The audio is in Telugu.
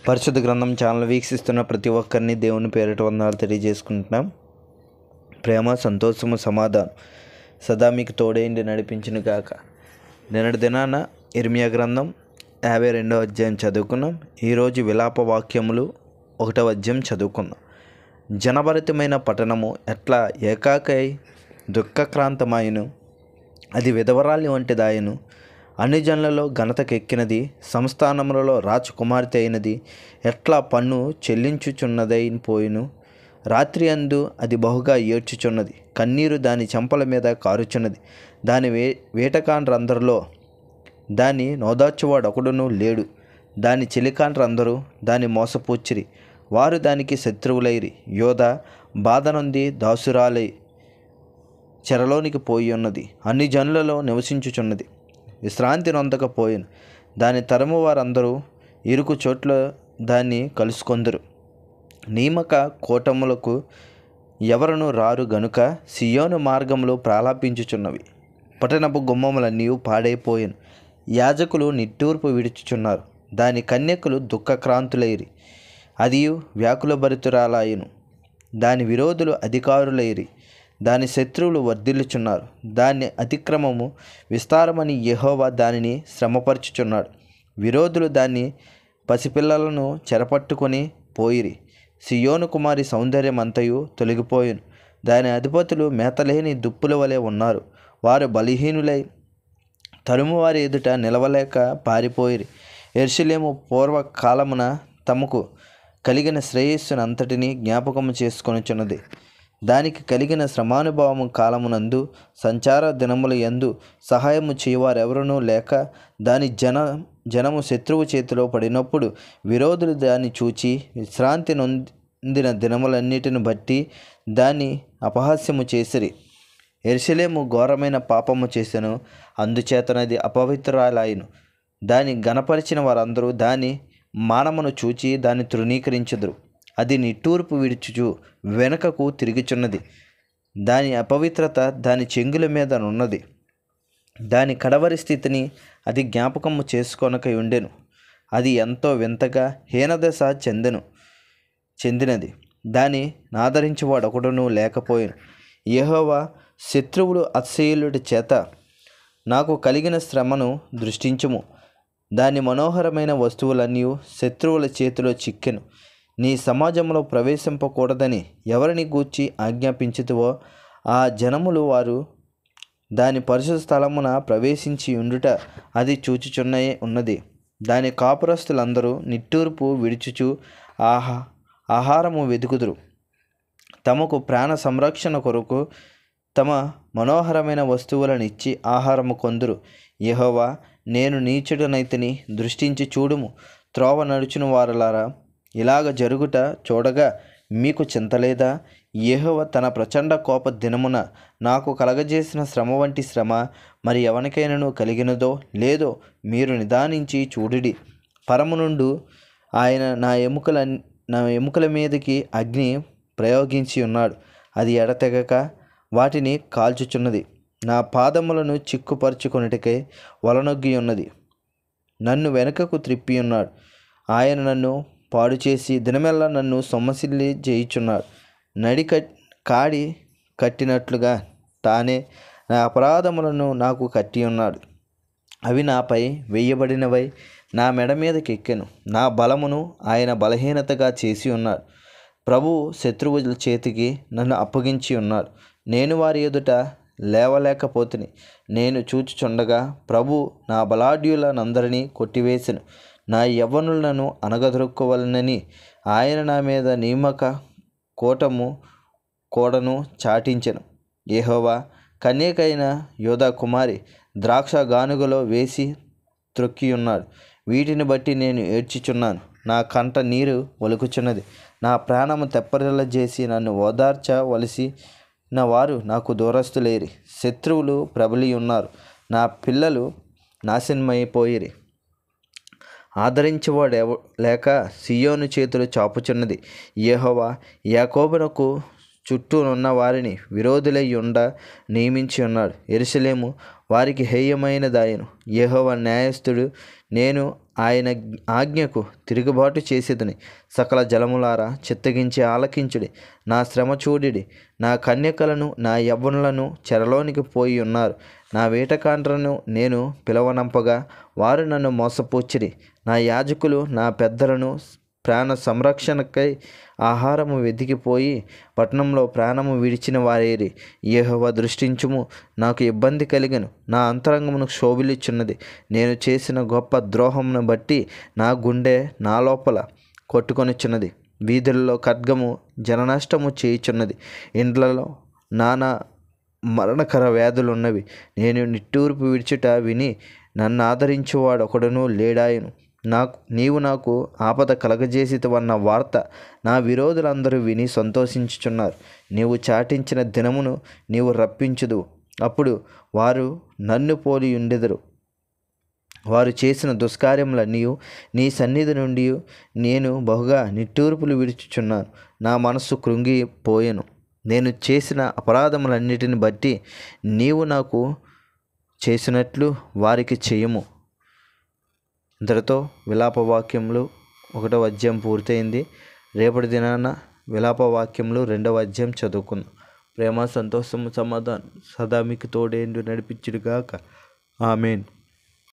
పరిశుద్ధ గ్రంథం ఛానల్ వీక్షిస్తున్న ప్రతి ఒక్కరిని దేవుని పేరిట వందనాలు తెలియజేసుకుంటున్నాం. ప్రేమ, సంతోషము, సమాధానం సదా మీకు తోడేండి నడిపించును గాక. నిన్నటి దినాన ఇర్మియా గ్రంథం 52వ అధ్యాయం చదువుకున్నాం. ఈరోజు విలాప వాక్యములు 1వ అధ్యాయం చదువుకున్నాం. జనభరితమైన పట్టణము ఎట్లా ఏకాకై దుఃఖక్రాంతమాయను, అది విధవరాలి వంటిదాయను. అన్ని జనులలో ఘనతకెక్కినది, సంస్థానములలో రాజకుమార్తె అయినది ఎట్లా పన్ను చెల్లించుచున్నదైపోయిను. రాత్రి అందు అది బహుగా ఏడ్చుచున్నది, కన్నీరు దాని చెంపల మీద కారుచున్నది. దాని వేటకాండ్రందరిలో దాన్ని నోదార్చువాడొకడునూ లేడు. దాని చెలికాండ్రందరూ దాన్ని మోసపూచ్చిరి, వారు దానికి శత్రువులైరి. యోధా బాధనుంది దాసురాలై చెరలోనికి పోయి ఉన్నది, అన్ని జనులలో నివసించుచున్నది, విశ్రాంతి నొందకపోయిను. దాని తరము వారందరూ ఇరుకు చోట్ల దాన్ని కలుసుకొందరు. నియమక కూటములకు ఎవరును రారు గనుక సియోను మార్గములు ప్రాలాపించుచున్నవి. పట్టణపు గుమ్మములన్నీ పాడైపోయిను, యాజకులు నిట్టూర్పు విడుచుచున్నారు. దాని కన్యకులు దుఃఖక్రాంతులైరి, అది వ్యాకులభరితురాలాయను. దాని విరోధులు అధికారులైరి, దాని శత్రువులు వర్ధిల్లుచున్నారు. దాని అతిక్రమము విస్తారమని యెహోవా దానిని శ్రమపరచుచున్నాడు. విరోధులు దాన్ని పసిపిల్లలను చెరపట్టుకొని పోయిరి. సియోను కుమారి సౌందర్యం అంతయు తొలగిపోయిను. దాని అధిపతులు మేతలేని దుప్పుల వలె ఉన్నారు. వారు బలహీనులై తరుమువారి ఎదుట నిలవలేక పారిపోయిరి. యెరూషలేము పూర్వకాలమున తమకు కలిగిన శ్రేయస్సునంతటినీ జ్ఞాపకము చేసుకొనుచున్నది. దానికి కలిగిన శ్రమానుభవము కాలమునందు, సంచార దినముల యందు సహాయము చేయువారెవరునూ లేక, దాని జనము శత్రువు చేతిలో పడినప్పుడు విరోధులు దాన్ని చూచి విశ్రాంతి నొందిన దినములన్నిటిని బట్టి దాన్ని అపహాస్యము చేసిరి. యెరూషలేము ఘోరమైన పాపము చేసెను, అందుచేతనది అపవిత్రురాలాయెను. దాన్ని గణపరిచిన వారందరూ దాని మానమును చూచి దాన్ని తృణీకరించెదరు. అది నిట్టూర్పు విడుచుచు వెనుకకు తిరుగుచున్నది. దాని అపవిత్రత దాని చెంగుల మీద నున్నది. దాని కడవరి స్థితిని అది జ్ఞాపకము చేసుకొనక ఉండెను. అది ఎంతో వింతగా హీనదశ చెందినది. దాన్ని నాదరించేవాడొకడునూ లేకపోయాను. యెహోవా శత్రువులు అతిశయులుడి చేత నాకు కలిగిన శ్రమను దృష్టించుము. దాని మనోహరమైన వస్తువులన్నీ శత్రువుల చేతిలో చిక్కెను. నీ సమాజంలో ప్రవేశింపకూడదని ఎవరిని గూర్చి ఆజ్ఞాపించుతువో ఆ జనములు వారు దాని పరిశుద్ధ స్థలమున ప్రవేశించి ఉండుట అది చూచుచున్నయే ఉన్నది. దాని కాపురస్తులందరూ నిట్టూర్పు విడుచుచు ఆహారము వెతుకుదురు. తమకు ప్రాణ సంరక్షణ కొరకు తమ మనోహరమైన వస్తువులను ఇచ్చి ఆహారము కొందురు. యెహోవా, నేను నీచుడనైతిని, దృష్టించి చూడుము. త్రోవ నడుచుని వారలారా, ఇలాగ జరుగుట చూడగా మీకు చింతలేదా? యెహోవా తన ప్రచండ కోప దినమున నాకు కలగజేసిన శ్రమ వంటి శ్రమ మరి ఎవరికైనాను కలిగినదో లేదో మీరు నిదానించి చూడుడి. పరము నుండి ఆయన నా ఎముకల మీదకి అగ్ని ప్రయోగించి ఉన్నాడు. అది ఎడతెగక వాటిని కాల్చుచున్నది. నా పాదములను చిక్కుపరుచుకొనుటకై వలనొగ్గి ఉన్నది. నన్ను వెనుకకు త్రిప్పి ఉన్నాడు. ఆయన నన్ను పాడు చేసి దినమెల్లా నన్ను సొమ్మసిల్లి చేయుచున్నాడు. కాడి కట్టినట్లుగా తానే నా అపరాధములను నాకు కట్టి ఉన్నాడు. అవి నాపై వేయబడినవై నా మెడ మీదకి ఎక్కెను. నా బలమును ఆయన బలహీనతగా చేసి ఉన్నాడు. ప్రభువు శత్రువుల చేతికి నన్ను అప్పగించి ఉన్నాడు. నేను వారి ఎదుట లేవలేకపోతిని. నేను చూచుచుండగా ప్రభు నా బలాఢ్యులనందరినీ కొట్టివేసెను. నా యవ్వనులను అనగదొరుకోవాలనని ఆయన నా మీద నియమక కోడను చాటించెను. యెహోవా కన్యకైన యోధా కుమారి ద్రాక్ష గానుగలో వేసి త్రొక్కియున్నాడు. వీటిని బట్టి నేను ఏడ్చుచున్నాను. నా కంట నీరు ఒలుకుచున్నది. నా ప్రాణము తెప్పరిల్ల చేసి నన్ను ఓదార్చవలసిన వారు నాకు దూరస్తులేరి. శత్రువులు ప్రబలి ఉన్నారు. నా పిల్లలు నాశనమైపోయిరి. ఆదరించేవాడు లేక సియోను చేతులు చాపుచున్నది. యెహోవా యాకోబునకు చుట్టూ ఉన్న వారిని విరోధులై నియమించి ఉన్నాడు. యెరూషలేము వారికి హేయమైనదాయను. యెహోవా న్యాయస్థుడు. నేను ఆయన ఆజ్ఞకు తిరుగుబాటు చేసేదని. సకల జలములారా చిత్తగించి ఆలకించుడి. నా శ్రమ చూడిడి. నా కన్యకలను నా యవ్వనులను చెరలోనికి పోయి ఉన్నారు. నా వేటకాండ్రను నేను పిలవనంపగా వారు నన్ను మోసపుచ్చిరి. నా యాజకులు నా పెద్దలను ప్రాణ సంరక్షణకై ఆహారము వెతికిపోయి పట్టణంలో ప్రాణము విడిచిన వారేరి. యెహోవా దృష్టించుము, నాకు ఇబ్బంది కలిగను. నా అంతరంగమును క్షోభిల్చున్నది. నేను చేసిన గొప్ప ద్రోహమును బట్టి నా గుండె నా లోపల కొట్టుకొనిచున్నది. వీధులలో ఖడ్గము జననష్టము చేయుచున్నది. ఇండ్లలో నానా మరణకర వ్యాధులున్నవి. నేను నిట్టూర్పు విడిచుట విని నన్ను ఆదరించువాడు ఒకడును లేడాయను. నీవు నాకు ఆపద కలగజేసితవన్న వార్త నా విరోధులందరూ విని సంతోషించుచున్నారు. నీవు చాటించిన దినమును నీవు రప్పించుదువు. అప్పుడు వారు నన్ను పోలి ఉండెదరు. వారు చేసిన దుష్కార్యములన్నీ నీ సన్నిధి నుండి నేను బహుగా నిట్టూర్పులు విడుచుచున్నాను. నా మనస్సు కృంగిపోయెను. నేను చేసిన అపరాధములన్నిటిని బట్టి నీవు నాకు చేసినట్లు వారికి చేయము. ఇంతటితో విలాపవాక్యములు 1వ అధ్యాయం పూర్తయింది. రేపటి దినాన విలాపవాక్యములు 2వ అధ్యాయం చదువుకుందాం. ప్రేమ, సంతోషము, సమాధానం సదా మీకు తోడేండు నడిపించుడుగాక. ఆమేన్.